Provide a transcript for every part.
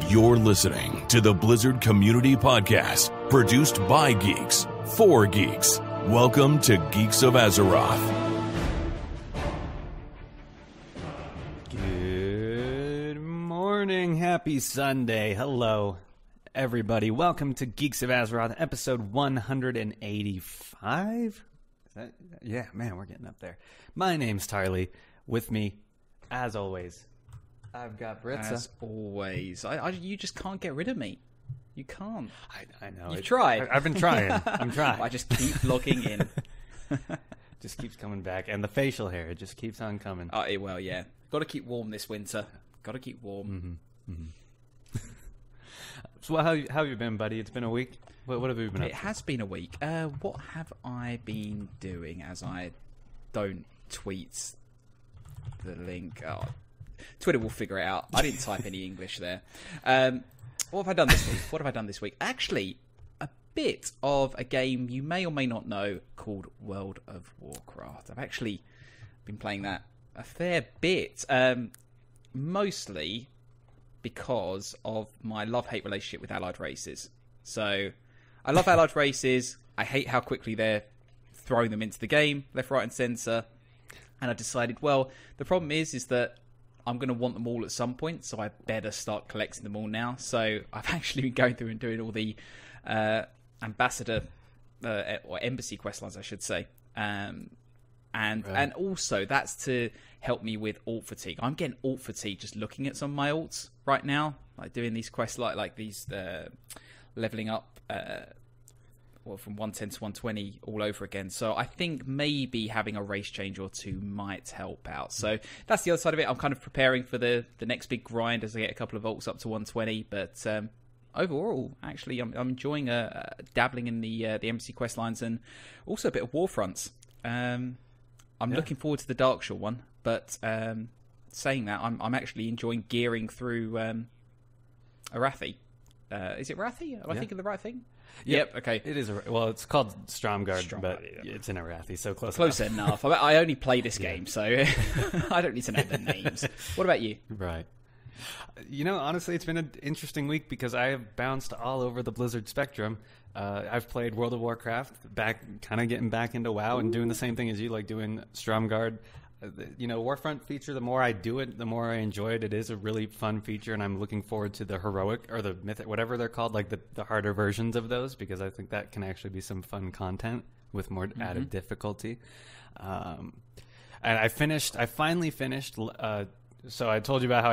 You're listening to the Blizzard Community Podcast, produced by geeks, for geeks. Welcome to Geeks of Azeroth. Good morning, happy Sunday. Hello, everybody. Welcome to Geeks of Azeroth, episode 185? Yeah, man, we're getting up there. My name's Tarly. With me, as always, I've got Britza. As always. You just can't get rid of me. You can't. I know. You've tried. I've been trying. I'm trying. I just keep logging in. Just keeps coming back. And the facial hair, it just keeps on coming. Well, yeah. Got to keep warm this winter. Got to keep warm. Mm-hmm. So how have you been, buddy? It's been a week. What have you been up to? It has been a week. What have I been doing as I don't tweet the link? Oh, Twitter will figure it out. I didn't type any English there. What have I done this week? Actually, a bit of a game you may or may not know called World of Warcraft. I've actually been playing that a fair bit, mostly because of my love-hate relationship with allied races. So, I love allied races. I hate how quickly they're throwing them into the game, left, right, and centre. And I decided, well, the problem is that I'm going to want them all at some point, so I better start collecting them all now. So I've actually been going through and doing all the ambassador or embassy quest lines, I should say. And also that's to help me with alt fatigue. I'm getting alt fatigue just looking at some of my alts right now, like doing these quests like these leveling up from 110 to 120 all over again. So I think maybe having a race change or two might help out. So that's the other side of it. I'm kind of preparing for the next big grind as I get a couple of volts up to 120. But overall, actually, I'm enjoying dabbling in the embassy quest lines and also a bit of Warfronts. I'm looking forward to the Darkshore one. But saying that, I'm actually enjoying gearing through Arathi. Is it Arathi? Am I thinking the right thing? Yep. Okay. It is. Well, it's called Stromgarde, but it's in Arathi, so close enough. I only play this game, so I don't need to know the names. What about you? Right. You know, honestly, it's been an interesting week because I have bounced all over the Blizzard spectrum. I've played World of Warcraft, kind of getting back into WoW and doing the same thing as you, like doing Stromgarde. You know, Warfront feature, the more I do it, the more I enjoy it. It is a really fun feature, and I'm looking forward to the heroic or the mythic, whatever they're called, like the harder versions of those, because I think that can actually be some fun content with more added difficulty. And I finally finished. So I told you about how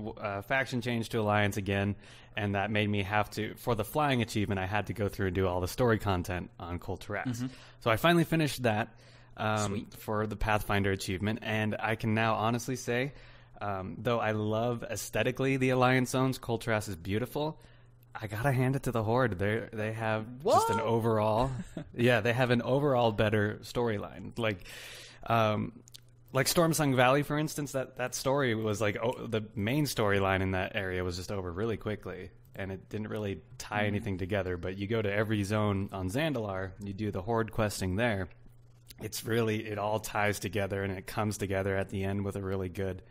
I faction change to Alliance again, and that made me have to, for the flying achievement, I had to go through and do all the story content on Kul Tiras. So I finally finished that. For the Pathfinder achievement, and I can now honestly say, though I love aesthetically the Alliance zones, Kul Tiras is beautiful. I gotta hand it to the Horde. They have just an overall, they have an overall better storyline. Like Stormsong Valley, for instance, that story was like the main storyline in that area was just over really quickly, and it didn't really tie anything together. But you go to every zone on Zandalar, you do the Horde questing there. It all ties together, and it comes together at the end with a really good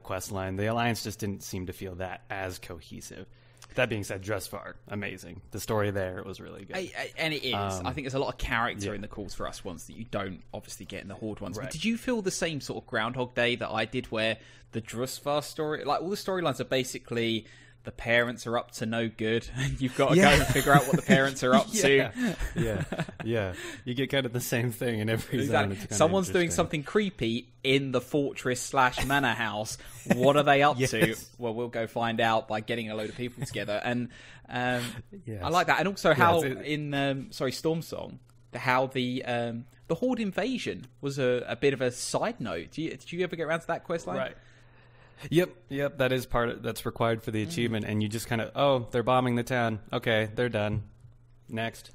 quest line. The Alliance just didn't seem to feel that as cohesive. That being said, Dressvar, amazing. The story there was really good. And it is. I think there's a lot of character in the Kul Tiras ones that you don't obviously get in the Horde ones. Right. But did you feel the same sort of Groundhog Day that I did, where the Dressvar story, like all the storylines are basically the parents are up to no good, and you've got to go and figure out what the parents are up to. Yeah. You get kind of the same thing in every zone. Someone's doing something creepy in the fortress / manor house. What are they up to? Well, we'll go find out by getting a load of people together. And I like that. And also how in Stormsong, how the Horde invasion was a bit of a side note. Did you ever get around to that quest line? Right. Yep. That is that's required for the achievement, and you just kind of, they're bombing the town. Okay, they're done. Next.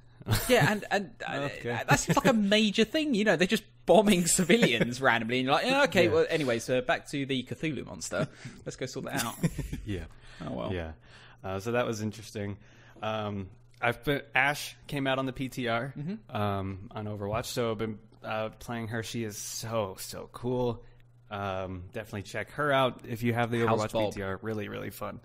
Yeah, and that seems like a major thing. You know, they're just bombing civilians randomly, and you're like, okay. Well, anyway, so back to the Cthulhu monster. Let's go sort that out. Yeah. Oh well. Yeah. So that was interesting. Ash came out on the PTR on Overwatch, so playing her. She is so cool. Definitely check her out if you have the How's Overwatch Bob? PTR. Really, really fun.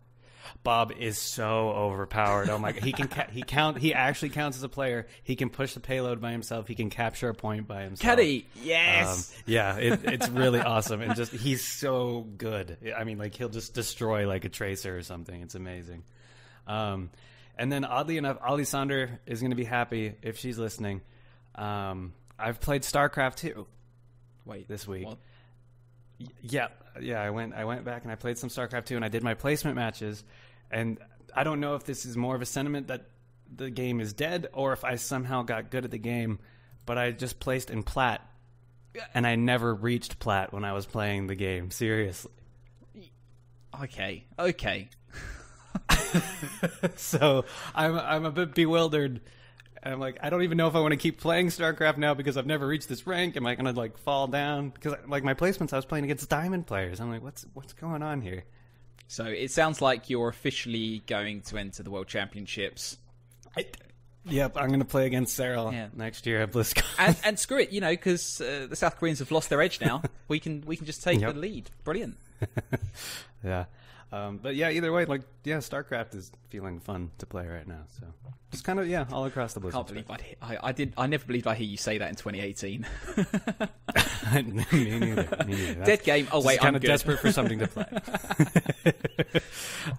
Bob is so overpowered. Oh my god, he actually counts as a player. He can push the payload by himself. He can capture a point by himself. Can he? Yes. Yeah, it's really awesome, and just he's so good. I mean, like he'll just destroy like a tracer or something. It's amazing. And then oddly enough, Alisandra is going to be happy if she's listening. I've played StarCraft 2. Wait, this week. What? Yeah. I went back and I played some StarCraft 2 and I did my placement matches, and I don't know if this is more of a sentiment that the game is dead or if I somehow got good at the game, but I just placed in plat and I never reached plat when I was playing the game. Seriously. Okay. So I'm a bit bewildered. I'm like, I don't even know if I want to keep playing StarCraft now because I've never reached this rank. Am I going to like fall down? Because like my placements, I was playing against diamond players. I'm like, what's going on here? So it sounds like you're officially going to enter the World Championships. Yep, I'm going to play against Sarah next year at BlizzCon. And screw it, because the South Koreans have lost their edge now. We can just take the lead. Brilliant. Yeah. But yeah, either way, like, yeah, StarCraft is feeling fun to play right now. So just kind of, all across the Blizzard. Can't believe I never believed I'd hear you say that in 2018. Me neither. Dead game. Oh wait, kind I'm of good. desperate for something to play.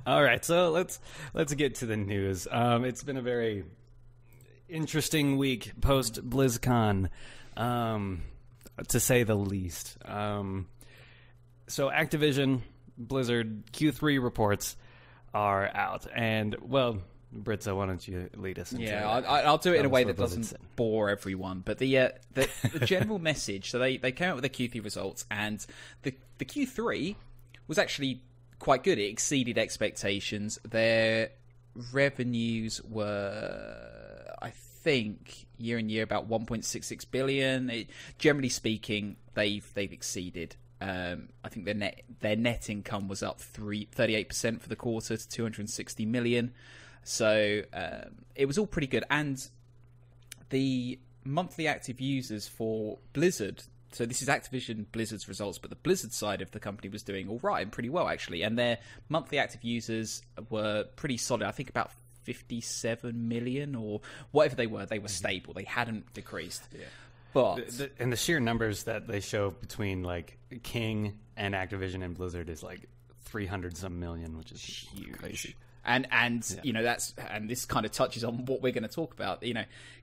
All right, so let's get to the news. It's been a very interesting week post BlizzCon, to say the least. So Activision Blizzard Q3 reports are out, and well, Britza, why don't you lead us into I'll do it in a way that Blizzard doesn't said. bore everyone. But the general message, so they came out with the Q3 results, and the Q3 was actually quite good. It exceeded expectations. Their revenues were, I think, year on year about 1.66 billion. Generally speaking, they've exceeded. I think their net income was up 38% for the quarter to 260 million. So it was all pretty good. And the monthly active users for Blizzard, so this is Activision Blizzard's results, but the Blizzard side of the company was doing all right and pretty well, actually. And their monthly active users were pretty solid. I think about 57 million or whatever they were stable. They hadn't decreased. Yeah. But and the sheer numbers that they show between like King and Activision and Blizzard is like 300 some million, which is huge. Crazy. And this kind of touches on what we're going to talk about.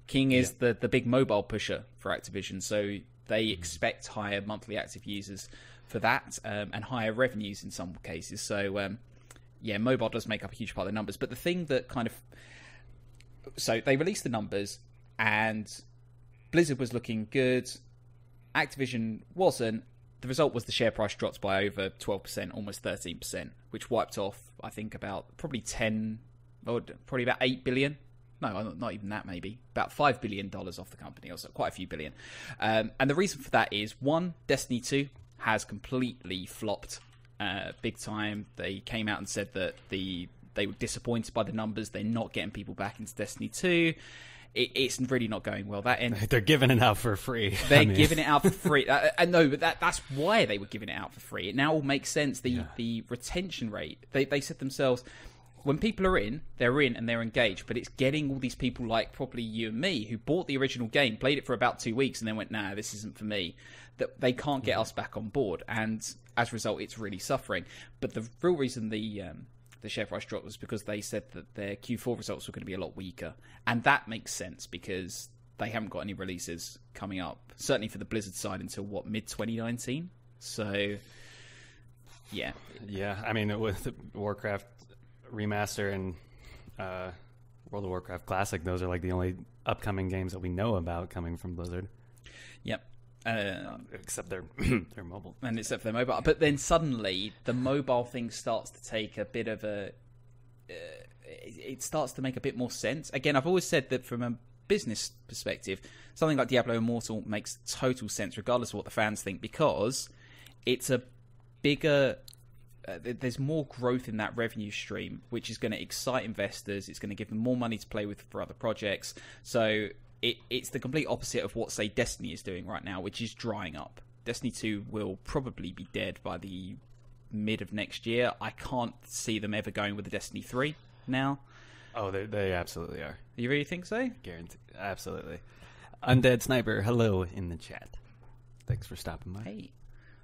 King is the big mobile pusher for Activision, so they expect higher monthly active users for that, and higher revenues in some cases. So mobile does make up a huge part of the numbers. But the thing that so they released the numbers, and Blizzard was looking good. Activision wasn't. The result was the share price dropped by over 12%, almost 13%, which wiped off, I think, about probably about 8 billion. No, not even that, maybe. About $5 billion off the company, also quite a few billion. And the reason for that is, one, Destiny 2 has completely flopped big time. They came out and said that they were disappointed by the numbers. They're not getting people back into Destiny 2. It's really not going well. They're giving it out for free. They're giving it out for free. No, but that's why they were giving it out for free. It now all makes sense. The retention rate. They said themselves, when people are in, they're in and they're engaged. But it's getting all these people like probably you and me who bought the original game, played it for about 2 weeks, and then went, nah, this isn't for me. That they can't get us back on board, and as a result, it's really suffering. But the real reason the share price dropped was because they said that their Q4 results were going to be a lot weaker. And that makes sense because they haven't got any releases coming up, certainly for the Blizzard side, until, mid-2019? So, yeah. Yeah, I mean, with the Warcraft Remaster and World of Warcraft Classic, those are like the only upcoming games that we know about coming from Blizzard. Yep. Except they're mobile. And except for their mobile. But then suddenly, the mobile thing starts to take a bit of a... it starts to make a bit more sense. Again, I've always said that from a business perspective, something like Diablo Immortal makes total sense, regardless of what the fans think, because it's a bigger... there's more growth in that revenue stream, which is going to excite investors. It's going to give them more money to play with for other projects. So it's the complete opposite of what, say, Destiny is doing right now, which is drying up. Destiny 2 will probably be dead by the mid of next year. I can't see them ever going with the Destiny 3 now. Oh, they absolutely are. You really think so? Guaranteed. Absolutely. Undead Sniper, hello in the chat. Thanks for stopping by. Hey.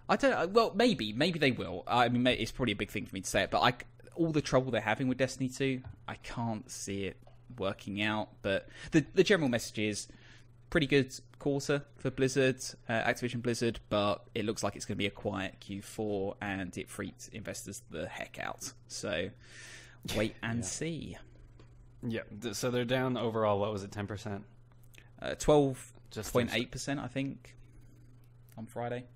I don't. Well, maybe they will. I mean, it's probably a big thing for me to say it, but all the trouble they're having with Destiny 2, I can't see it working out. But the general message is pretty good quarter for Blizzard, Activision Blizzard, but it looks like it's going to be a quiet Q4, and it freaked investors the heck out. So wait and see. Yeah. So they're down overall. What was it? 10%. 12.8%, I think, on Friday.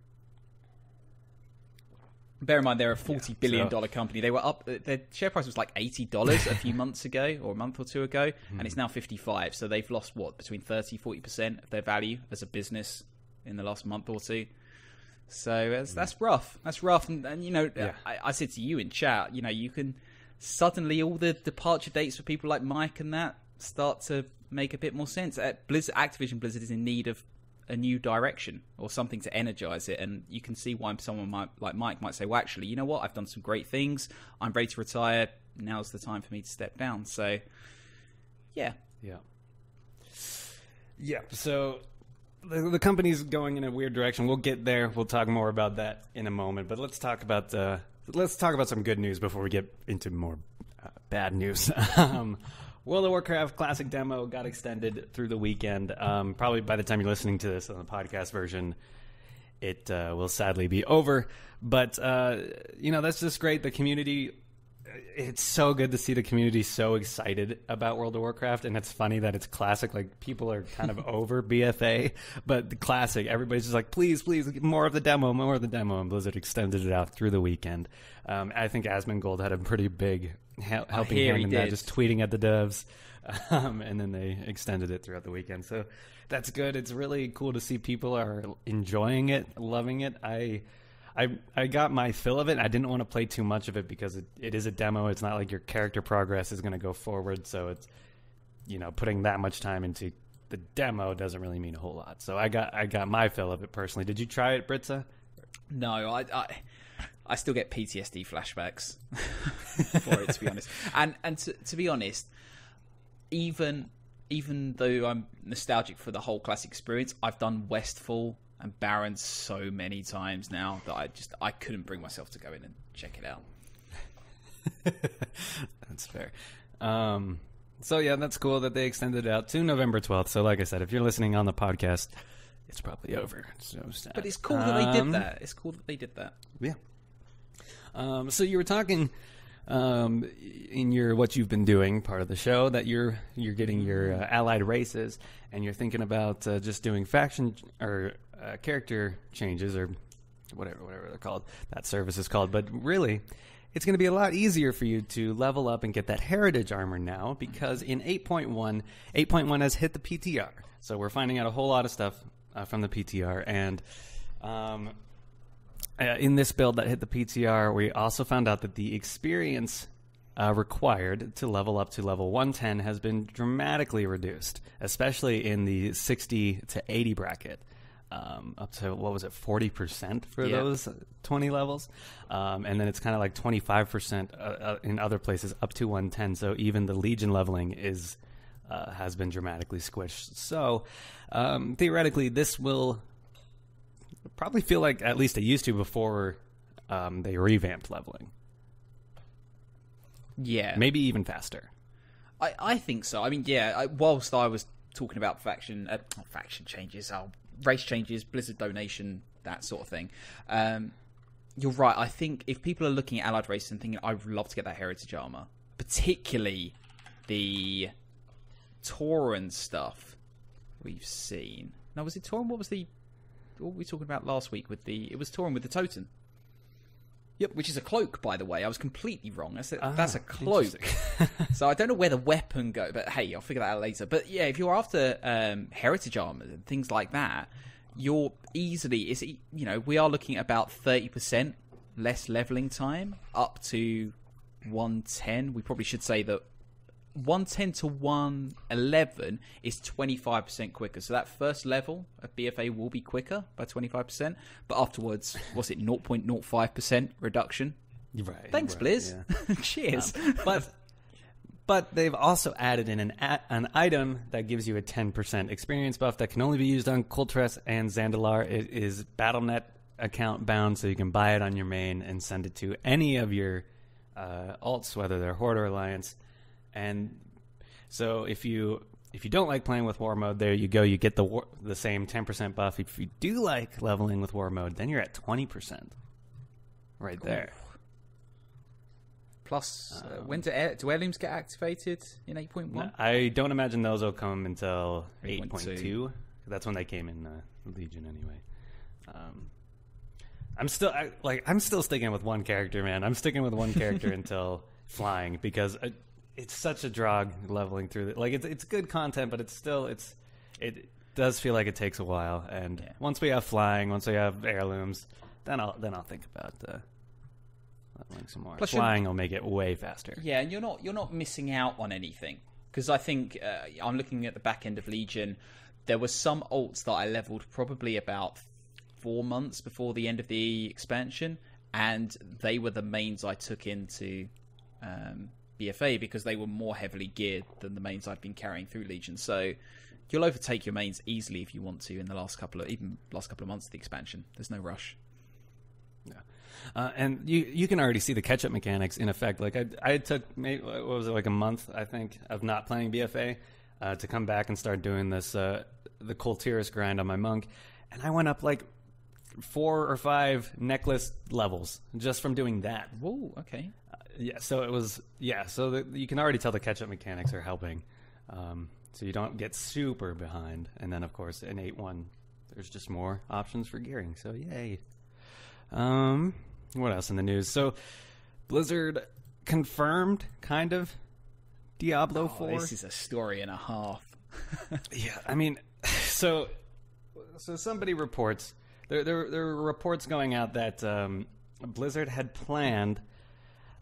Bear in mind, they're a $40 billion company. They were up. Their share price was like $80 a few months ago, or a month or two ago, and it's now 55. So they've lost between 30-40% of their value as a business in the last month or two. So that's rough. That's rough. And you know, I said to you in chat, you know, you can suddenly all the departure dates for people like Mike and that start to make a bit more sense. Activision Blizzard is in need of a new direction or something to energize it, and you can see why someone like Mike might say, well, actually, you know what, I've done some great things, I'm ready to retire, now's the time for me to step down. So yeah So the company's going in a weird direction. We'll get there. We'll talk more about that in a moment, but let's talk about some good news before we get into more bad news. World of Warcraft Classic demo got extended through the weekend. Probably by the time you're listening to this on the podcast version, it will sadly be over. But, that's just great. The community, it's so good to see the community so excited about World of Warcraft. And it's funny that it's Classic. Like, people are kind of over BFA. But the Classic, everybody's just like, please, more of the demo. And Blizzard extended it out through the weekend. I think Asmongold had a pretty big helping hand in that, just tweeting at the devs, and then they extended it throughout the weekend. So that's good. It's really cool to see people are enjoying it, loving it. I got my fill of it. I didn't want to play too much of it because it is a demo. It's not like your character progress is going to go forward. So it's, putting that much time into the demo doesn't really mean a whole lot. So I got my fill of it personally. Did you try it, Britza? No, I still get PTSD flashbacks for it, to be honest. And to be honest, even though I'm nostalgic for the whole Classic experience, I've done Westfall and Baron so many times now that I couldn't bring myself to go in and check it out. That's fair. So yeah, that's cool that they extended it out to November 12th. So like I said, if you're listening on the podcast, it's probably over. So sad. But it's cool that they did that. Yeah. So you were talking in your what you've been doing part of the show that you're getting your allied races, and you're thinking about just doing faction or character changes or whatever they're called. That service is called. But really, it's going to be a lot easier for you to level up and get that heritage armor now, because in 8.1 has hit the PTR. So we're finding out a whole lot of stuff from the PTR, and in this build that hit the PTR, we also found out that the experience required to level up to level 110 has been dramatically reduced, especially in the 60 to 80 bracket, up to, 40% for those 20 levels? And then it's kind of like 25% in other places up to 110, so even the Legion leveling has been dramatically squished. So theoretically, this will probably feel like at least it used to before they revamped leveling. Yeah. Maybe even faster. I think so. I mean, whilst I was talking about faction changes, race changes, Blizzard donation, that sort of thing, you're right. I think if people are looking at allied races and thinking, I'd love to get that heritage armor, particularly the Tauren stuff we've seen. Now, was it Tauren? What were we talking about last week it was Tauren with the Totem. Yep, which is a cloak, by the way. I was completely wrong. That's a cloak. So I don't know where the weapon goes, but hey, I'll figure that out later. But yeah, if you're after heritage armor and things like that, you're easily, we are looking at about 30% less leveling time, up to 110. We probably should say that 110 to 111 is 25% quicker. So that first level of BFA will be quicker by 25%. But afterwards, what's it, 0.05% reduction? Right. Thanks, right, Blizz. Yeah. Cheers. But they've also added in an item that gives you a 10% experience buff that can only be used on Kultress and Zandalar. It is Battle.net account bound, so you can buy it on your main and send it to any of your alts, whether they're Horde or Alliance. And so if you don't like playing with War Mode, there you go. You get the same 10% buff. If you do like leveling with War Mode, then you're at 20%. Right there. Plus, when do heirlooms get activated in 8.1? I don't imagine those will come until 8.2. That's when they came in Legion anyway. I'm still sticking with one character, man. I'm sticking with one character until flying, because it's such a drog leveling through it. It's good content, but it does feel like it takes a while. And once we have flying, once we have heirlooms, then I'll think about leveling some more. Plus flying will make it way faster. Yeah, and you're not missing out on anything, because I think I'm looking at the back end of Legion. There were some alts that I leveled probably about 4 months before the end of the expansion, and they were the mains I took into BFA because they were more heavily geared than the mains I've been carrying through Legion. So you'll overtake your mains easily if you want to in the last couple of months of the expansion. There's no rush. Yeah, and you can already see the catch-up mechanics in effect. I took a month, I think, of not playing BFA to come back and start doing this the Kultiris grind on my monk, and I went up 4 or 5 necklace levels just from doing that. Whoa, okay. So you can already tell the catch-up mechanics are helping, so you don't get super behind. And then, of course, in 8.1, there's just more options for gearing, so yay. What else in the news? So Blizzard confirmed, kind of, Diablo 4. This is a story and a half. Yeah, I mean, so somebody reports, there were reports going out that Blizzard had planned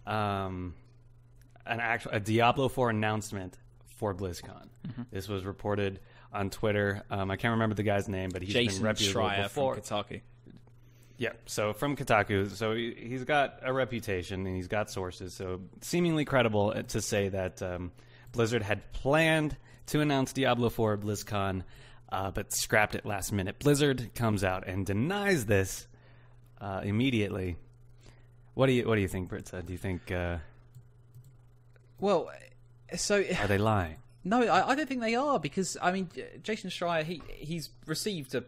a Diablo 4 announcement for BlizzCon. Mm-hmm. This was reported on Twitter. I can't remember the guy's name, but he's been reputable before. From Kotaku. Yeah, so from Kotaku. So he's got a reputation and he's got sources. So seemingly credible to say that Blizzard had planned to announce Diablo 4 at BlizzCon, but scrapped it last minute. Blizzard comes out and denies this immediately. What do you think, Britta? Do you think? Well, so are they lying? No, I don't think they are, because I mean, Jason Schreier, he's received a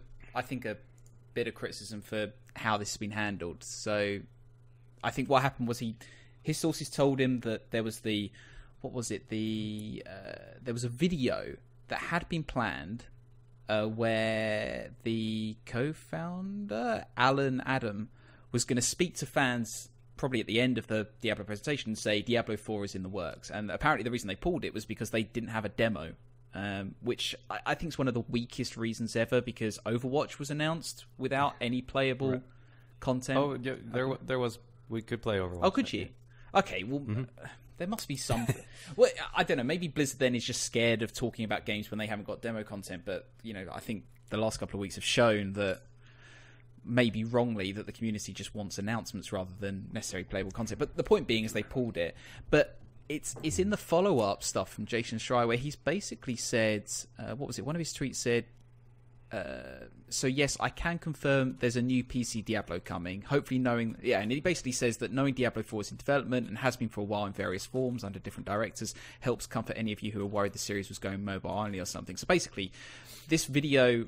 bit of criticism for how this has been handled. So I think what happened was his sources told him that there was there was a video that had been planned where the co-founder Alan Adam was going to speak to fans probably at the end of the Diablo presentation and say Diablo 4 is in the works. And apparently the reason they pulled it was because they didn't have a demo, which I think is one of the weakest reasons ever, because Overwatch was announced without any playable content. Oh, yeah, there was. We could play Overwatch. Oh, could you? Okay, well, there must be some. Well, I don't know. Maybe Blizzard then is just scared of talking about games when they haven't got demo content. But I think the last couple of weeks have shown that, maybe wrongly, that the community just wants announcements rather than necessarily playable content. But the point being is they pulled it. But it's in the follow-up stuff from Jason Schreier where he's basically said, what was it? One of his tweets said, so yes, I can confirm there's a new PC Diablo coming. Hopefully and he basically says that knowing Diablo 4 is in development and has been for a while in various forms under different directors helps comfort any of you who are worried the series was going mobile only or something. So basically, this video,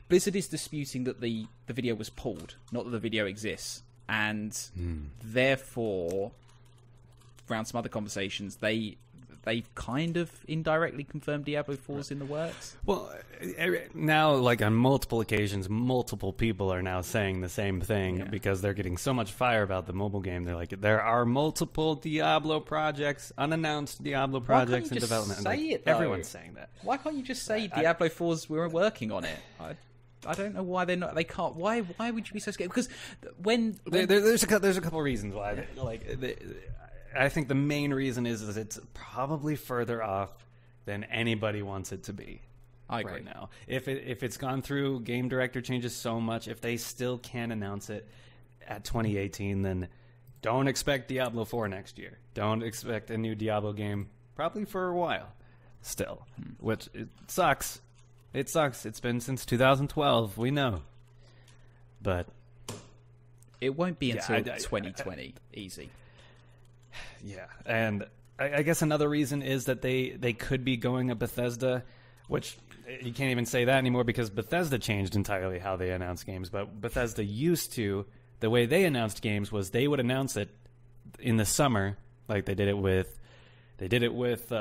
Blizzard is disputing that the video was pulled, not that the video exists. And therefore, around some other conversations, they've kind of indirectly confirmed Diablo 4's in the works. Well, now, on multiple occasions, multiple people are now saying the same thing because they're getting so much fire about the mobile game. They're like, there are multiple Diablo projects, unannounced Diablo projects in development. Everyone's saying that. Why can't you just say Diablo 4's we're working on it? I don't know why they're not. They can't. Why would you be so scared? Because when there's a couple of reasons why. I think the main reason is it's probably further off than anybody wants it to be. I agree. Right now. If it's gone through game director changes so much, if they still can't announce it at 2018, then don't expect Diablo 4 next year. Don't expect a new Diablo game probably for a while still, which it sucks. It sucks. It's been since 2012. We know. But it won't be until 2020. Easy. Yeah. And I guess another reason is that they could be going a Bethesda, which you can't even say that anymore because Bethesda changed entirely how they announce games. But Bethesda used to, the way they announced games was they would announce it in the summer, like they did it with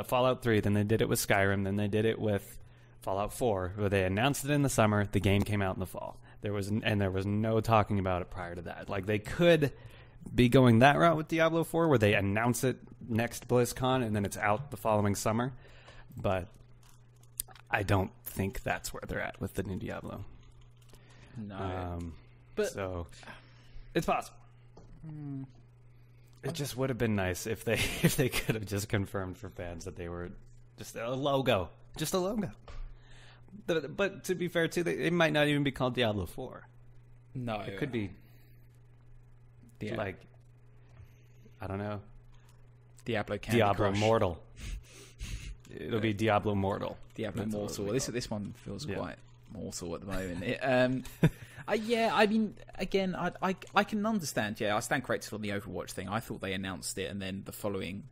Fallout 3, then they did it with Skyrim, then they did it with Fallout 4, where they announced it in the summer, the game came out in the fall. There was no talking about it prior to that. Like, they could be going that route with Diablo 4, where they announce it next BlizzCon and then it's out the following summer. But I don't think that's where they're at with the new Diablo. No. So it's possible. It just would have been nice if they could have just confirmed for fans that they were just a logo. Just a logo. But to be fair, too, it might not even be called Diablo 4. No. It could be like, I don't know. Diablo Candy Diablo Crush. Immortal. It'll be Diablo Immortal. Diablo Immortal. This one feels quite mortal at the moment. Yeah, I mean, again, I can understand. Yeah, I stand corrected on the Overwatch thing. I thought they announced it and then the following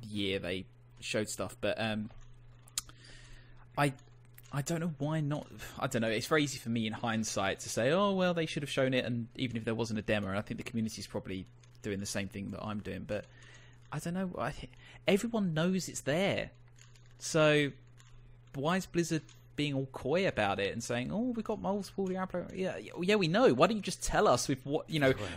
year they showed stuff. But I don't know why not. I don't know. It's very easy for me in hindsight to say, oh, well, they should have shown it, and even if there wasn't a demo, and I think the community's probably doing the same thing that I'm doing. But I don't know. Everyone knows it's there. So why is Blizzard being all coy about it and saying, oh, we got multiple Diablo? Yeah, we know. Why don't you just tell us with what,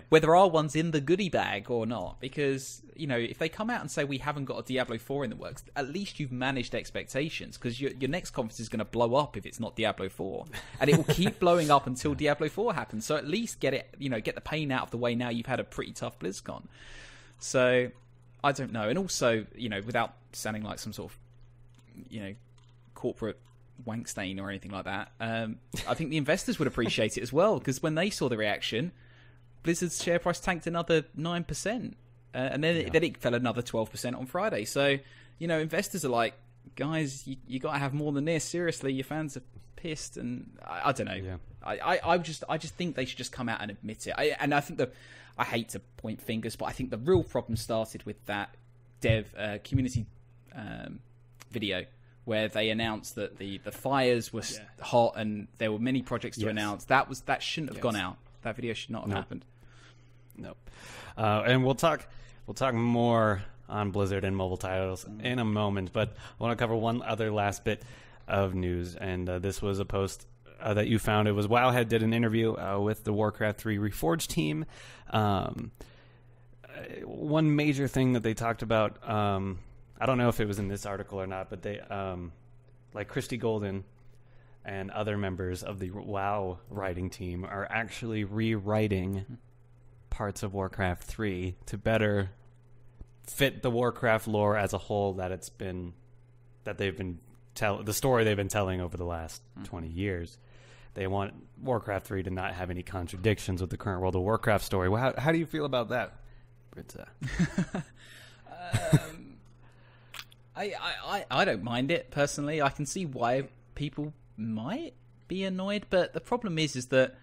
whether our one's in the goodie bag or not? Because, if they come out and say we haven't got a Diablo 4 in the works, at least you've managed expectations, because your next conference is going to blow up if it's not Diablo 4. And it will keep blowing up until Diablo 4 happens. So at least get it, get the pain out of the way now you've had a pretty tough BlizzCon. So I don't know. And also, without sounding like some sort of, corporate wank stain or anything like that, I think the investors would appreciate it as well, because when they saw the reaction, Blizzard's share price tanked another 9%, and then it fell another 12% on Friday. So investors are like, guys, you got to have more than this. Seriously, your fans are pissed, and I don't know. I just think they should just come out and admit it. I think I hate to point fingers, but I think the real problem started with that community video where they announced that the fires were hot and there were many projects to announce. That shouldn't have gone out. That video should not have happened. Nope. And we'll talk more on Blizzard and mobile titles in a moment, but I want to cover one other last bit of news, and this was a post that you found. It was Wowhead did an interview with the Warcraft 3 Reforged team. One major thing that they talked about, I don't know if it was in this article or not, but they, like Christy Golden and other members of the WoW writing team are actually rewriting parts of Warcraft 3 to better fit the Warcraft lore as a whole the story they've been telling over the last 20 years. They want Warcraft 3 to not have any contradictions with the current World of Warcraft story. Well, how do you feel about that, Britta? I don't mind it personally. I can see why people might be annoyed, but the problem is that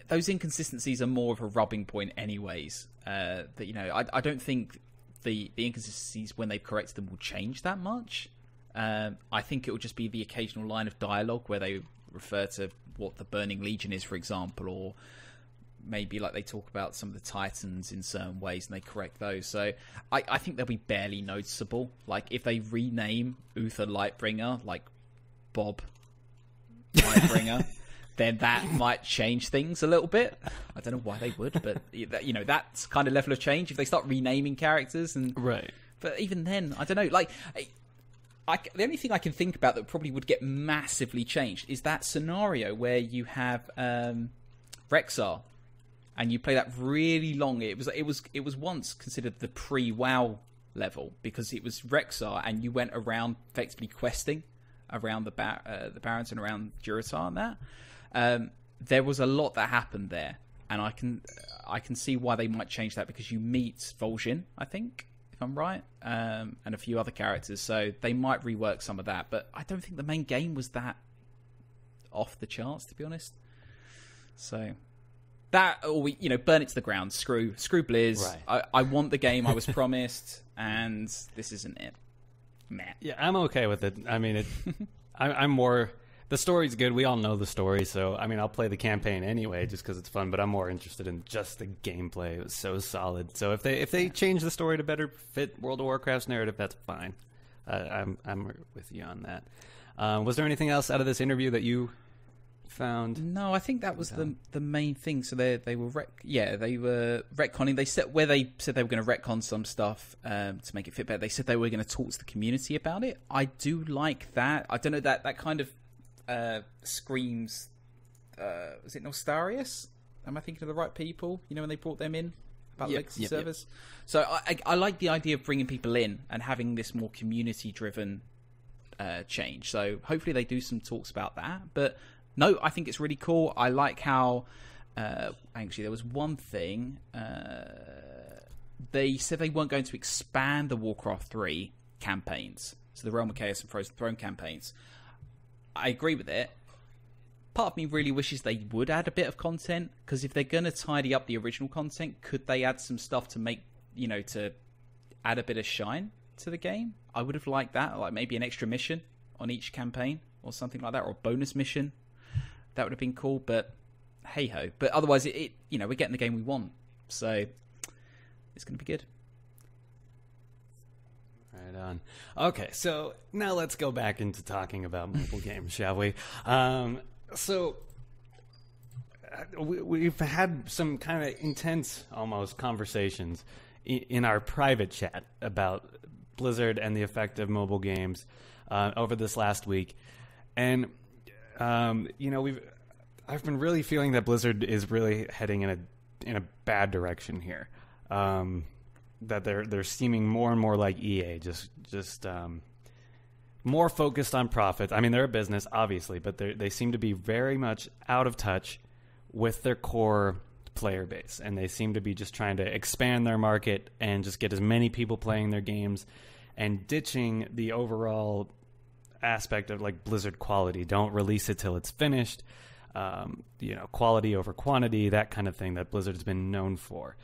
those inconsistencies are more of a rubbing point, anyways. I don't think the inconsistencies when they've corrected them will change that much. I think it will just be the occasional line of dialogue where they refer to what the Burning Legion is, for example, or maybe like they talk about some of the Titans in certain ways and they correct those. So I think they'll be barely noticeable. Like if they rename Uther Lightbringer like Bob Lightbringer, then that might change things a little bit. I don't know why they would, but that's kind of level of change if they start renaming characters. Right. But even then, I don't know. Like, the only thing I can think about that probably would get massively changed is that scenario where you have Rexar and you play that really long. It was once considered the pre-WoW level because it was Rexxar, and you went around effectively questing around the Barrens and around Durotar and that. There was a lot that happened there, and I can see why they might change that because you meet Vol'jin, I think, if I'm right, and a few other characters, so they might rework some of that. But I don't think the main game was that off the charts, to be honest. So that, or burn it to the ground. Screw Blizz. Right. I want the game I was promised, and this isn't it. Meh. Yeah, I'm okay with it. I mean, I'm more. The story's good. We all know the story, so I mean, I'll play the campaign anyway, just because it's fun. But I'm more interested in just the gameplay. It was so solid. So if they change the story to better fit World of Warcraft's narrative, that's fine. I'm with you on that. Was there anything else out of this interview that you found? No, I think that was the main thing. So they were retconning. They said they were going to retcon some stuff to make it fit better. They said they were going to talk to the community about it. I do like that. I don't know, that kind of screams. Was it Nostarius? Am I thinking of the right people? When they brought them in about legacy servers. Yep. So I like the idea of bringing people in and having this more community-driven change. So hopefully they do some talks about that. But no, I think it's really cool. I like how actually there was one thing. They said they weren't going to expand the Warcraft 3 campaigns, so the Realm of Chaos and Frozen Throne campaigns. I agree with it. Part of me really wishes they would add a bit of content, because if they're going to tidy up the original content, could they add some stuff to make, to add a bit of shine to the game? I would have liked that, like maybe an extra mission on each campaign or something like that, or a bonus mission. That would have been cool, but hey ho. But otherwise, we're getting the game we want, so it's going to be good. Right on. Okay, so now let's go back into talking about mobile games, shall we? We've had some kind of intense, almost, conversations in our private chat about Blizzard and the effect of mobile games over this last week, and I've been really feeling that Blizzard is really heading in a bad direction here. That they're seeming more and more like EA, just more focused on profits. I mean, they're a business, obviously, but they seem to be very much out of touch with their core player base, and they seem to be just trying to expand their market and just get as many people playing their games, and ditching the overall aspect of like Blizzard quality. Don't release it till it's finished. Quality over quantity, that kind of thing that Blizzard's been known for.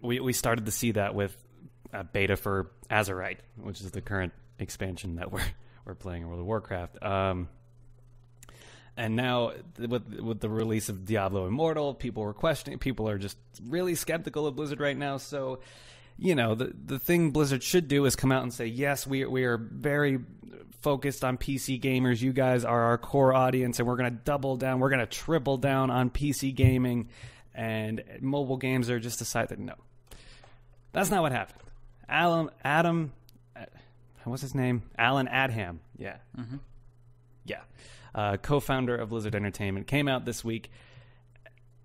We started to see that with beta for Azerite, which is the current expansion that we're playing in World of Warcraft. And now with the release of Diablo Immortal, people are just really skeptical of Blizzard right now. So, the thing Blizzard should do is come out and say, yes, we are very focused on PC gamers. You guys are our core audience, and we're going to double down. We're going to triple down on PC gaming, and mobile games are just a side that, no. That's not what happened. What's his name? Alan Adham. Yeah. Mm-hmm. Yeah. Co-founder of Blizzard Entertainment came out this week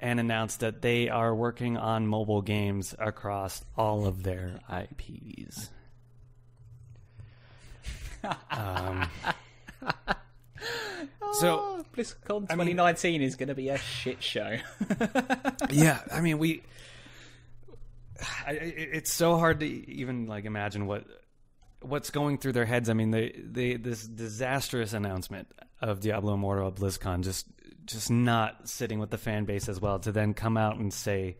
and announced that they are working on mobile games across all of their IPs. So BlizzCon 2019 is going to be a shit show. Yeah, I mean, it's so hard to even imagine what's going through their heads. I mean, this disastrous announcement of Diablo Immortal at BlizzCon, just not sitting with the fan base as well, to then come out and say,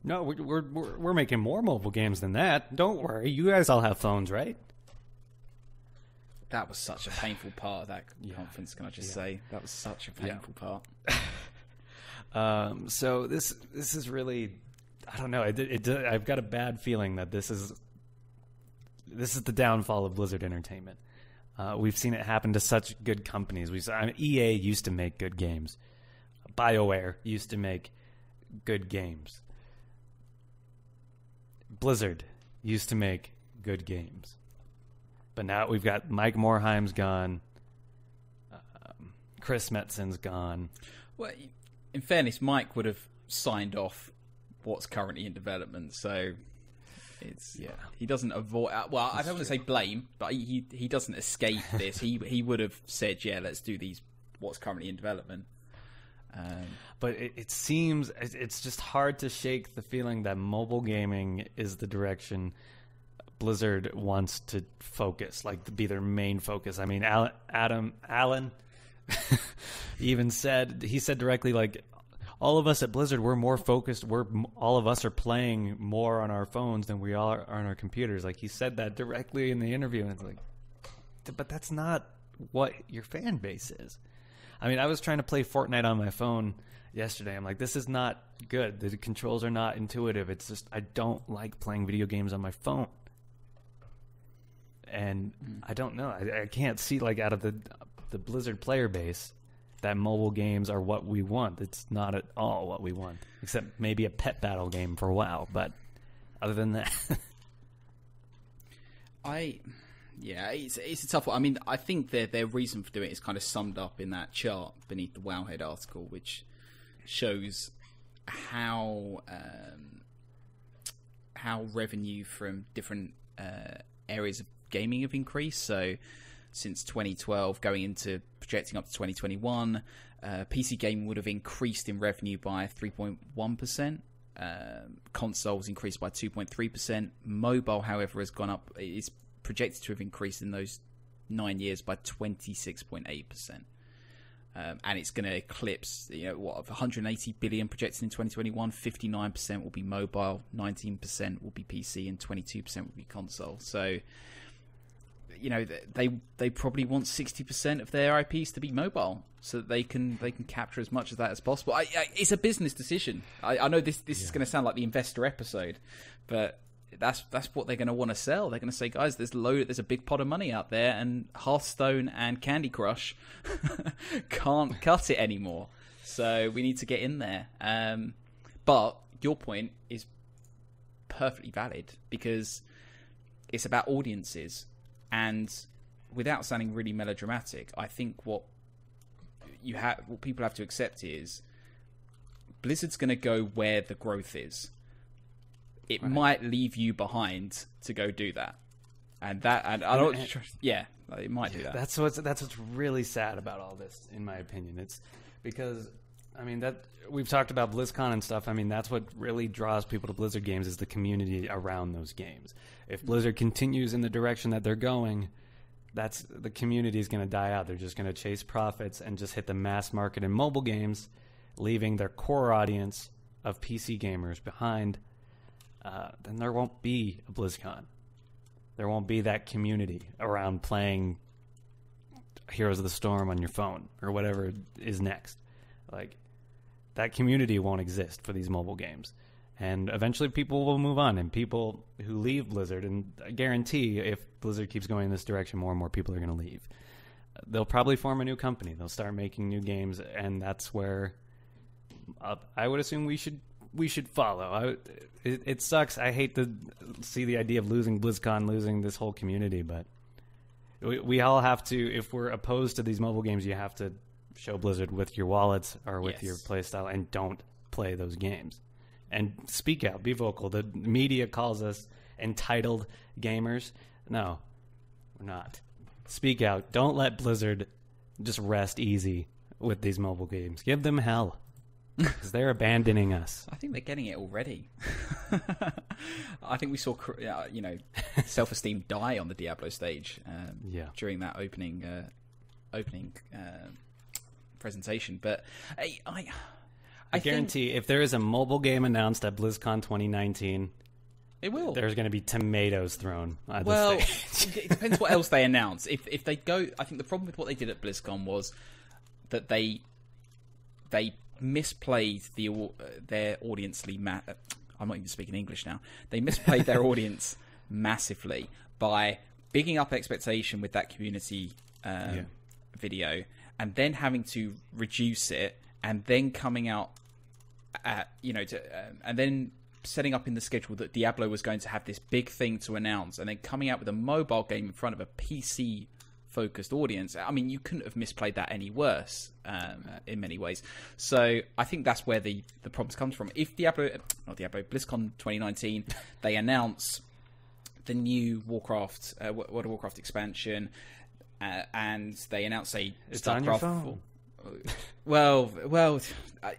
no, we're making more mobile games than that. Don't worry, you guys all have phones, right? That was such a painful part of that conference. Can I just say that was such a painful part. So this is really, I don't know. I've got a bad feeling that this is the downfall of Blizzard Entertainment. We've seen it happen to such good companies. EA used to make good games. BioWare used to make good games. Blizzard used to make good games. But now we've got Mike Morhaim's gone. Chris Metzen's gone. Well, in fairness, Mike would have signed off what's currently in development. So he doesn't avoid. Well, I don't want to say blame, but he doesn't escape this. He would have said, yeah, let's do what's currently in development. But it seems it's just hard to shake the feeling that mobile gaming is the direction Blizzard wants to focus, like to be their main focus. I mean, Alan even said directly, like, all of us at Blizzard, we're more focused. All of us are playing more on our phones than we are on our computers. Like, he said that directly in the interview, and it's like, but that's not what your fan base is. I mean, I was trying to play Fortnite on my phone yesterday. I'm like, this is not good. The controls are not intuitive. It's just, I don't like playing video games on my phone. And I don't know. I can't see, like, out of the Blizzard player base that mobile games are what we want. It's not at all what we want, except maybe a pet battle game for a while. But other than that, it's a tough one. I mean, I think their reason for doing it is kind of summed up in that chart beneath the Wowhead article, which shows how revenue from different areas of gaming have increased. So since 2012, projecting up to 2021, PC gaming would have increased in revenue by 3.1%. Consoles increased by 2.3%. Mobile, however, has gone up. It's projected to have increased in those 9 years by 26.8%. And it's going to eclipse, of 180 billion projected in 2021. 59% will be mobile, 19% will be PC, and 22% will be console. So, they probably want 60% of their IPs to be mobile, so that they can capture as much of that as possible. It's a business decision. I know this is going to sound like the investor episode, but that's what they're going to want to sell. They're going to say, guys, there's a big pot of money out there, and Hearthstone and Candy Crush can't cut it anymore. So we need to get in there. But your point is perfectly valid, because it's about audiences. And without sounding really melodramatic, I think what people have to accept is Blizzard's going to go where the growth is. It might leave you behind to go do that, and I don't. It might do that. That's what's really sad about all this, in my opinion. It's because, I mean, that we've talked about BlizzCon and stuff. I mean, that's what really draws people to Blizzard games, is the community around those games. If Blizzard continues in the direction that they're going, the community is going to die out. They're just going to chase profits and just hit the mass market in mobile games, leaving their core audience of PC gamers behind. Then there won't be a BlizzCon. There won't be that community around playing Heroes of the Storm on your phone or whatever is next. Like, that community won't exist for these mobile games. And eventually people will move on, and people who leave Blizzard, and I guarantee if Blizzard keeps going in this direction, more and more people are going to leave. They'll probably form a new company. They'll start making new games, and that's where I would assume we should follow. It sucks. I hate to see the idea of losing BlizzCon, losing this whole community, but we all have to, if we're opposed to these mobile games, you have to show Blizzard with your wallets or with your playstyle, and don't play those games. And speak out, be vocal. The media calls us entitled gamers. No, we're not. Speak out. Don't let Blizzard just rest easy with these mobile games. Give them hell, because they're abandoning us. I think they're getting it already. I think we saw, self-esteem die on the Diablo stage during that opening presentation. But I guarantee if there is a mobile game announced at BlizzCon 2019, it will. There's going to be tomatoes thrown at the stage. It depends what else they announce. If they go, I think the problem with what they did at BlizzCon was that they misplayed their audience. I'm not even speaking English now. They misplayed their audience massively by bigging up expectation with that community video, and then having to reduce it, and then coming out at and then setting up in the schedule that Diablo was going to have this big thing to announce, and then coming out with a mobile game in front of a PC focused audience. I mean, you couldn't have misplayed that any worse in many ways. So I think that's where the problems comes from. If BlizzCon 2019, they announce the new World of Warcraft expansion, and they announce it's on your phone. Well,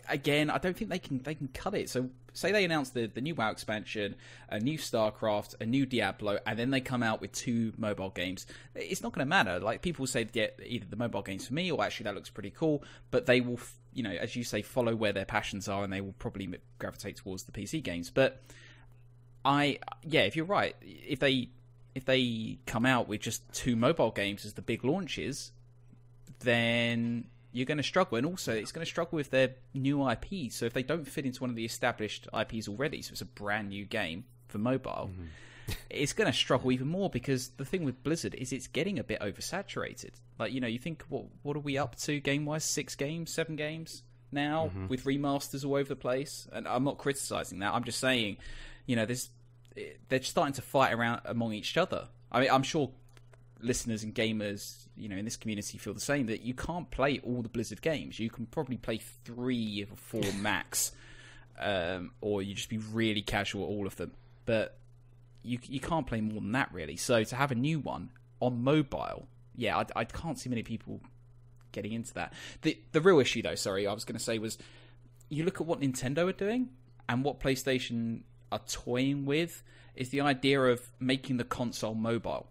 again, I don't think they can cut it. So say they announce the new WoW expansion, a new StarCraft, a new Diablo, and then they come out with 2 mobile games. It's not going to matter. Like, people will say, yeah, either the mobile games for me, or actually that looks pretty cool. But they will, as you say, follow where their passions are, and they will probably gravitate towards the PC games. But if you're right, if they come out with just 2 mobile games as the big launches, then you're going to struggle. And also, it's going to struggle with their new IP. So if they don't fit into one of the established IPs already, so it's a brand new game for mobile, it's going to struggle even more, because the thing with Blizzard is it's getting a bit oversaturated. Like, you think, what are we up to game-wise? 6 games, 7 games now, with remasters all over the place? And I'm not criticizing that. I'm just saying, they're starting to fight around among each other. I mean, I'm sure listeners and gamers, in this community feel the same, that you can't play all the Blizzard games. You can probably play 3 or 4 max, or you just be really casual at all of them. But you can't play more than that, really. So to have a new one on mobile, I can't see many people getting into that. The real issue, though, I was going to say, was you look at what Nintendo are doing and what PlayStation are toying with, is the idea of making the console mobile.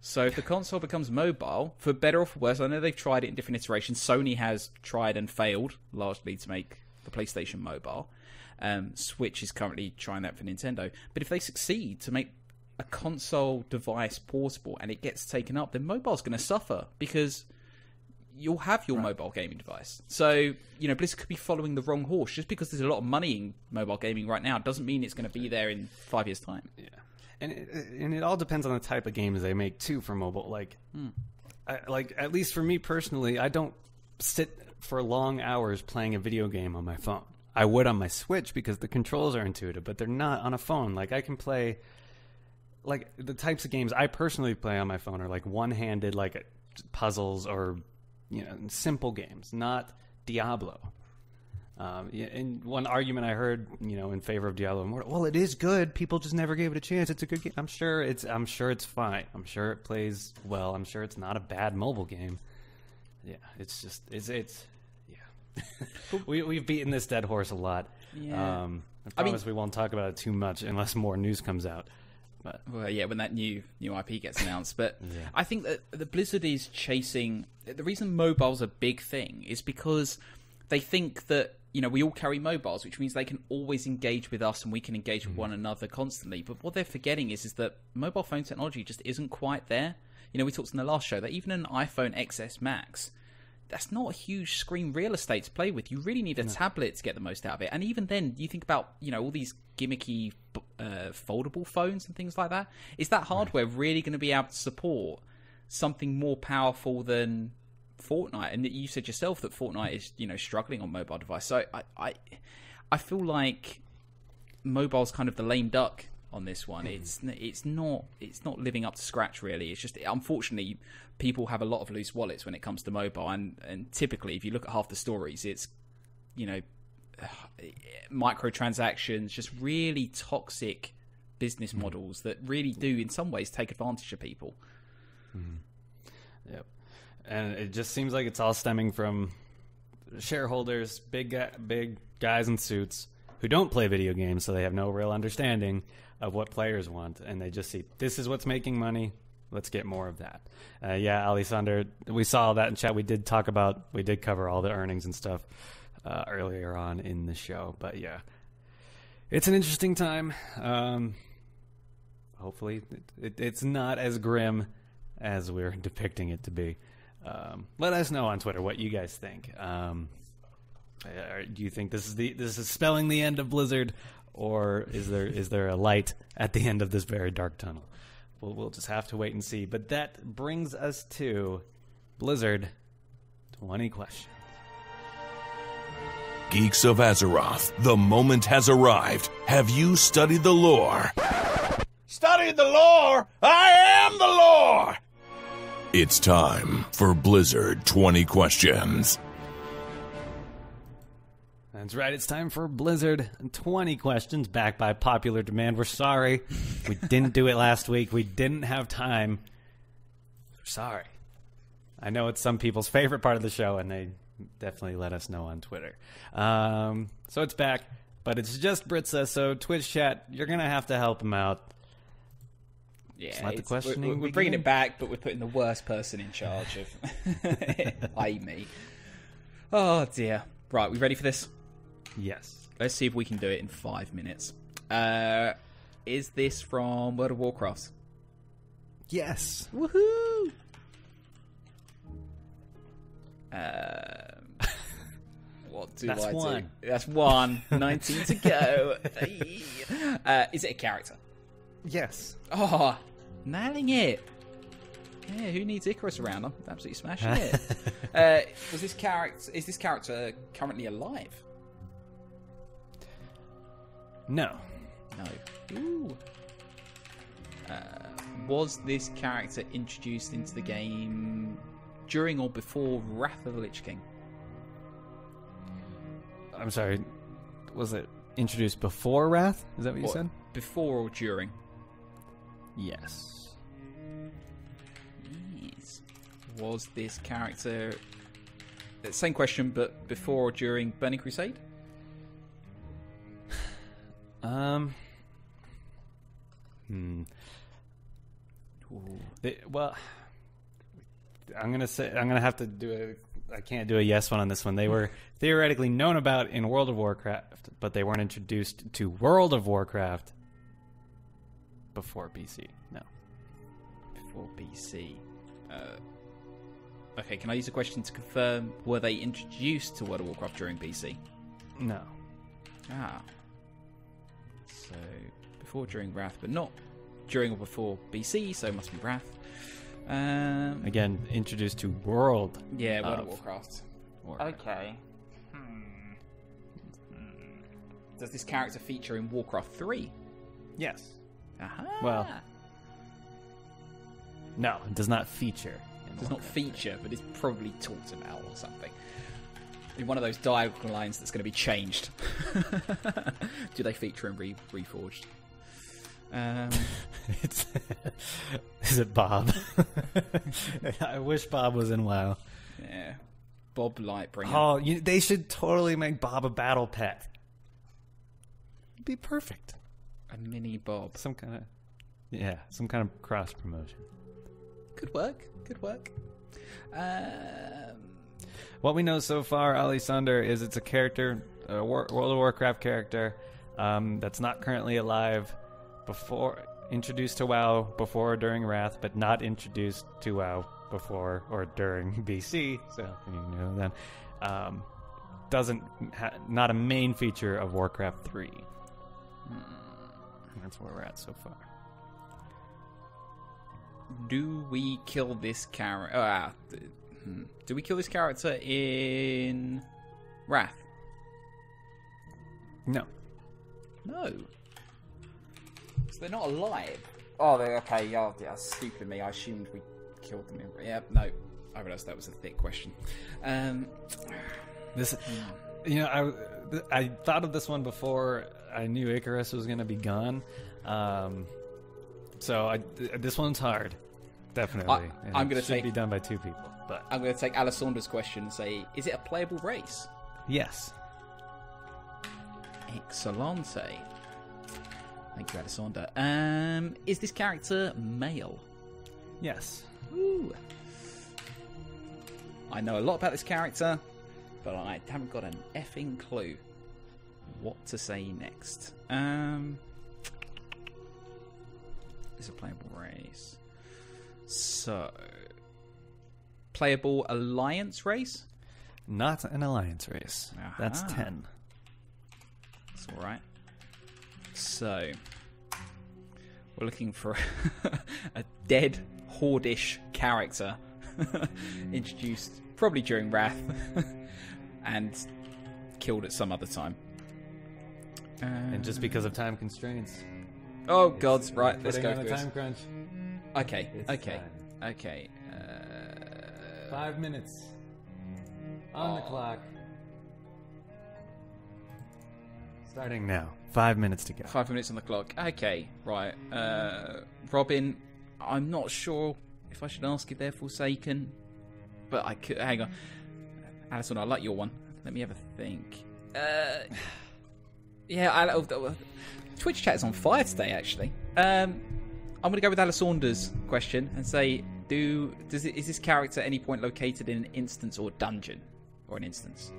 So if the console becomes mobile, for better or for worse, I know they've tried it in different iterations. Sony has tried and failed, largely, to make the PlayStation mobile. Switch is currently trying that for Nintendo. But if they succeed to make a console device portable and it gets taken up, then mobile's going to suffer, because you'll have your mobile gaming device. So, Blizzard could be following the wrong horse. Just because there's a lot of money in mobile gaming right now doesn't mean it's going to be there in 5 years' time. Yeah. And it all depends on the type of games they make too for mobile. Like, at least for me personally, I don't sit for long hours playing a video game on my phone. I would on my Switch, because the controls are intuitive, but they're not on a phone. Like, I can play, like, the types of games I personally play on my phone are like one-handed, like puzzles, or simple games, not Diablo. And one argument I heard, in favor of Diablo Immortal, well, it is good. People just never gave it a chance. It's a good game. I'm sure it's fine. I'm sure it plays well. I'm sure it's not a bad mobile game. Yeah, it's just We've beaten this dead horse a lot. Yeah. I promise we won't talk about it too much unless more news comes out. But when that new IP gets announced. But I think that the Blizzard is chasing. The reason mobile's a big thing is because they think that we all carry mobiles, which means they can always engage with us and we can engage with one another constantly. But what they're forgetting is that mobile phone technology just isn't quite there. We talked in the last show that even an iPhone XS Max, that's not a huge screen real estate to play with. You really need a tablet to get the most out of it. And even then, you think about, all these gimmicky foldable phones and things like that. Is that hardware really going to be able to support something more powerful than Fortnite? And you said yourself that Fortnite is, struggling on mobile device. So I feel like mobile's kind of the lame duck on this one. It's not living up to scratch, really. It's just, unfortunately, people have a lot of loose wallets when it comes to mobile, and typically, if you look at half the stories, it's microtransactions, just really toxic business models that really do, in some ways, take advantage of people. Yep. And it just seems like it's all stemming from shareholders, big guys in suits who don't play video games, so they have no real understanding of what players want, and they just see, this is what's making money, let's get more of that. Alexander, we saw that in chat. We did cover all the earnings and stuff earlier on in the show, but yeah, it's an interesting time. Hopefully it's not as grim as we're depicting it to be. Let us know on Twitter what you guys think. Do you think this is spelling the end of Blizzard, or is there a light at the end of this very dark tunnel? We'll just have to wait and see. But that brings us to Blizzard 20 questions. Geeks of Azeroth, the moment has arrived. Have you studied the lore? Studied the lore? I am the lore! It's time for Blizzard 20 questions. That's right, it's time for Blizzard 20 questions, backed by popular demand. We're sorry. We didn't do it last week. We didn't have time. We're sorry. I know it's some people's favorite part of the show, and they definitely let us know on Twitter. So it's back, but it's just Britza, so Twitch chat, you're going to have to help him out. Yeah, the questioning we're bringing it back, but we're putting the worst person in charge of, i.e. me. Oh dear. Right, we ready for this? Yes. Let's see if we can do it in 5 minutes. Is this from World of Warcraft? Yes. Woohoo! What do That's I one. do? That's one. 19 to go. Is it a character? Yes. Oh, nailing it. Yeah, who needs Icarus around? I'm absolutely smashing it. Is this character currently alive? No. No. Ooh. Was this character introduced into the game during or before Wrath of the Lich King? I'm sorry. Was it introduced before Wrath? Is that what you said? Before or during? Yes. Yes. Was this character... Same question, but before or during Burning Crusade? Well, I'm gonna have to do I can't do a yes one on this one. They were theoretically known about in World of Warcraft, but they weren't introduced to World of Warcraft before BC. No. Before BC. Okay, can I use the question to confirm, were they introduced to World of Warcraft during BC? No. Ah. So, before, during Wrath, but not during or before BC, so it must be Wrath. Again, introduced to World. Yeah, World of Warcraft. Okay. Does this character feature in Warcraft 3? Yes. Aha. Well, no, it does not feature. It does not feature, but it's probably talked about or something. In one of those dialogue lines that's going to be changed. Do they feature in Reforged? Is it Bob? I wish Bob was in WoW. Yeah. Bob Lightbringer. Oh, they should totally make Bob a battle pet. It'd be perfect. A mini Bob. Some kind of cross promotion. Could work. What we know so far, Alexander, is it's a character, a World of Warcraft character, that's not currently alive, introduced to WoW before or during Wrath, but not introduced to WoW before or during BC, so you know then. Not a main feature of Warcraft 3. That's where we're at so far. Do we kill this character? Do we kill this character in Wrath? No. So they're not alive. Oh, okay. Yeah, stupid of me. I assumed we killed them. Yeah, no. I realised that was a thick question. I thought of this one before I knew Icarus was going to be gone. So this one's hard, definitely. I'm going to be done by 2 people, but I'm going to take Alessandra's question and say, is it a playable race? Yes. Excellent. Thank you, Alessandra. Is this character male? Yes. Ooh. I know a lot about this character, but I haven't got an effing clue what to say next. It's a playable race. So, playable alliance race? Not an alliance race. Aha. That's 10. That's alright. So, we're looking for a dead, hordish character introduced probably during Wrath and killed at some other time. And just because of time constraints. Oh, gods, right, let's go on through a this. time crunch. Okay. It's fine. Okay. 5 minutes on the clock. Starting now. 5 minutes to go. 5 minutes on the clock. Okay, right. Robin, I'm not sure if I should ask if they're Forsaken, but I could. Hang on. Alison, I like your one. Let me have a think. Yeah, Twitch chat is on fire today, actually. I'm going to go with Alice Saunders' question and say, is this character at any point located in an instance or dungeon? Or an instance?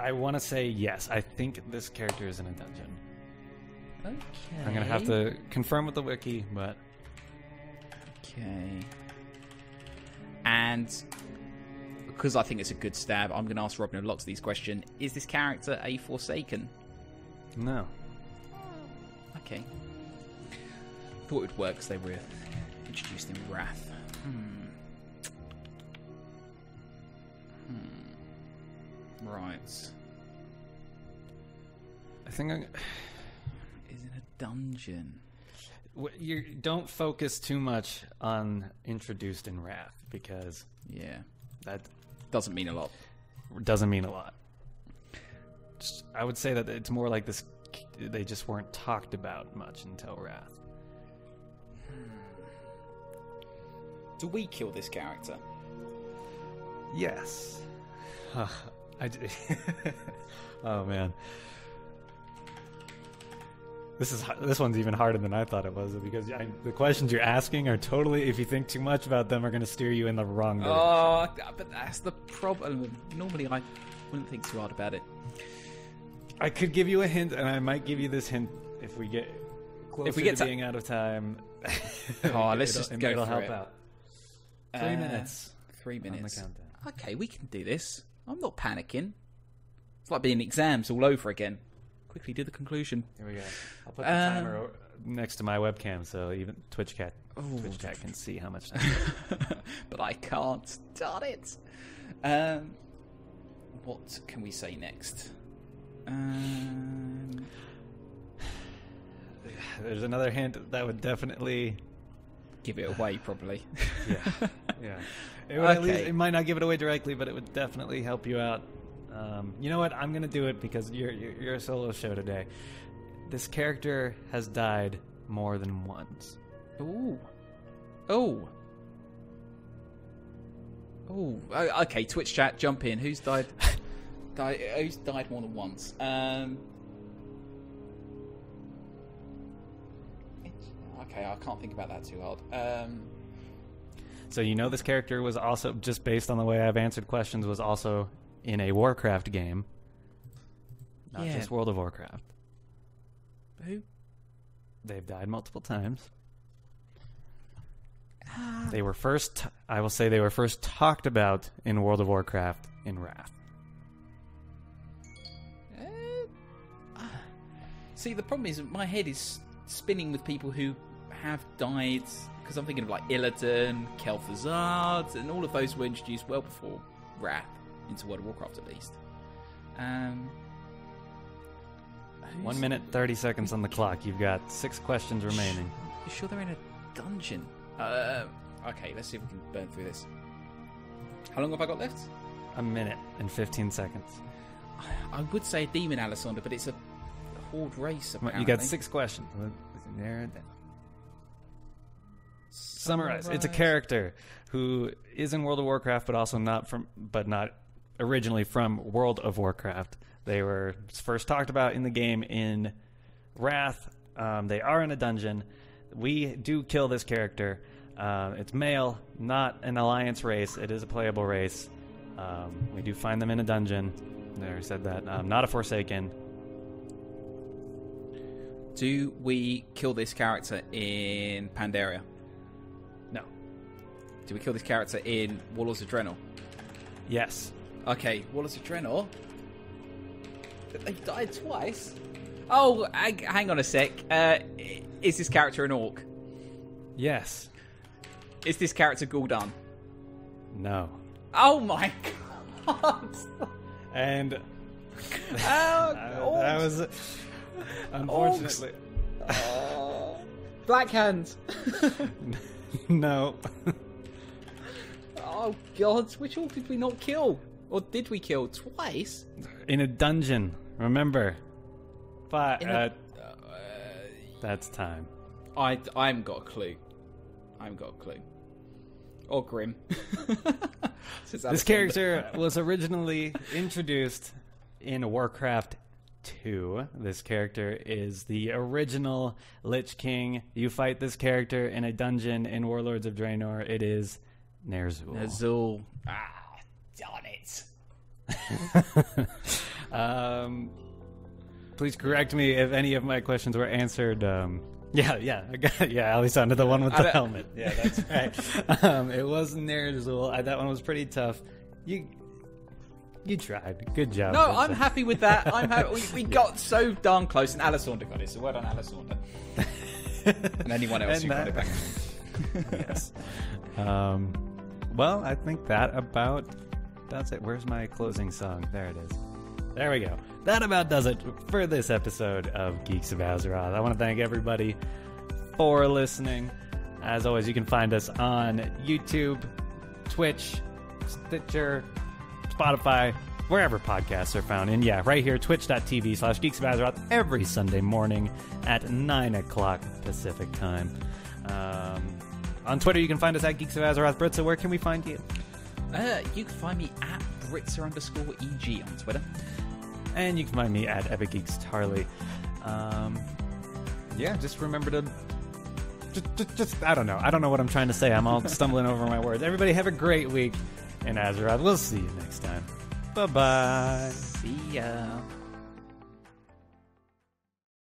I want to say yes. I think this character is in a dungeon. Okay. I'm going to have to confirm with the wiki, but... Okay. And because I think it's a good stab, I'm going to ask Robin who locks these questions. Is this character a Forsaken? No. Okay. Thought it would work because they were introduced in Wrath. Right. I think Is in a dungeon. you don't focus too much on introduced in Wrath, because Yeah. that Doesn't mean a lot. doesn't mean a lot. I would say that it's more like this. They just weren't talked about much until Wrath. Do we kill this character? Yes. Oh man, this one's even harder than I thought it was, because the questions you're asking are totally, if you think too much about them, are going to steer you in the wrong direction. Oh, but that's the problem. Normally, I wouldn't think too hard about it. I could give you a hint, and I might give you this hint if we get closer to being out of time. Oh, let's just go it'll for help it. out. 3 minutes. 3 minutes. On the countdown. Okay, we can do this. I'm not panicking. It's like being exams all over again. Quickly do the conclusion. Here we go. I'll put the timer next to my webcam, so even Twitch chat can see how much time. But I can't. Darn it. What can we say next? There's another hint that would definitely Give it away, probably. yeah. It would at least, it might not give it away directly, but it would definitely help you out. You know what? I'm gonna do it because you're a solo show today. This character has died more than once. Ooh. Oh. Oh. Okay. Twitch chat, jump in. Who's died? Who's died more than once? Okay, I can't think about that too hard. So you know this character was also, just based on the way I've answered questions, was also in a Warcraft game. Not just World of Warcraft. Who? They've died multiple times. They were first, I will say they were first talked about in World of Warcraft in Wrath. See, the problem is my head is spinning with people who have died, because I'm thinking of like Illidan, Kel'Thuzad, and all of those were introduced well before Wrath into World of Warcraft, at least. 1 minute, 30 seconds on the clock. You've got 6 questions remaining. You sure they're in a dungeon? Okay, let's see if we can burn through this. How long have I got left? 1 minute and 15 seconds. I would say a demon, Alessandra, but it's a horde race, apparently. You got 6 questions. Narrow it down. Summarize. It's a character who is in World of Warcraft, but also not originally from World of Warcraft. They were first talked about in the game in Wrath. They are in a dungeon. We do kill this character. It's male, not an alliance race. It is a playable race. We do find them in a dungeon. There, said that. Not a Forsaken. Do we kill this character in Pandaria? No. Do we kill this character in Warlords of Draenor? Yes. Okay, Warlords of Draenor. They've died twice. Oh, hang on a sec. Is this character an orc? Yes. Is this character Gul'dan? No. Oh my god! And that was unfortunately. Black Hand. No. Oh God, which all did we not kill? Or did we kill twice? In a dungeon, remember. But that's time. I haven't got a clue. Or Grim. This character was originally introduced in Warcraft 2. This character is the original Lich King. You fight this character in a dungeon in Warlords of Draenor. It is Ner'zhul. Ner'zhul. Darn it. Please correct me if any of my questions were answered. Yeah, Alisanda, the one with the helmet. Yeah, that's right. It was Ner'zhul. That one was pretty tough. You tried. Good job. No, I'm happy with that. I'm happy. We got so darn close, and Alisanda got it. So well done, Alisanda. And anyone else who got it back. Yes. Well, I think that about does it. Where's my closing song? There it is. There we go. That about does it for this episode of Geeks of Azeroth. I want to thank everybody for listening. As always, you can find us on YouTube, Twitch, Stitcher, Spotify, wherever podcasts are found. And yeah, right here, twitch.tv/Geeks of Azeroth every Sunday morning at 9 o'clock Pacific time. On Twitter, you can find us at Geeks of Azeroth. Britza, where can we find you? You can find me at Britzer_EG on Twitter. And you can find me at Epic Geeks Tarly. Yeah, just remember to... Just I don't know. I don't know what I'm trying to say. I'm all stumbling over my words. Everybody have a great week in Azeroth. We'll see you next time. Bye-bye. See ya.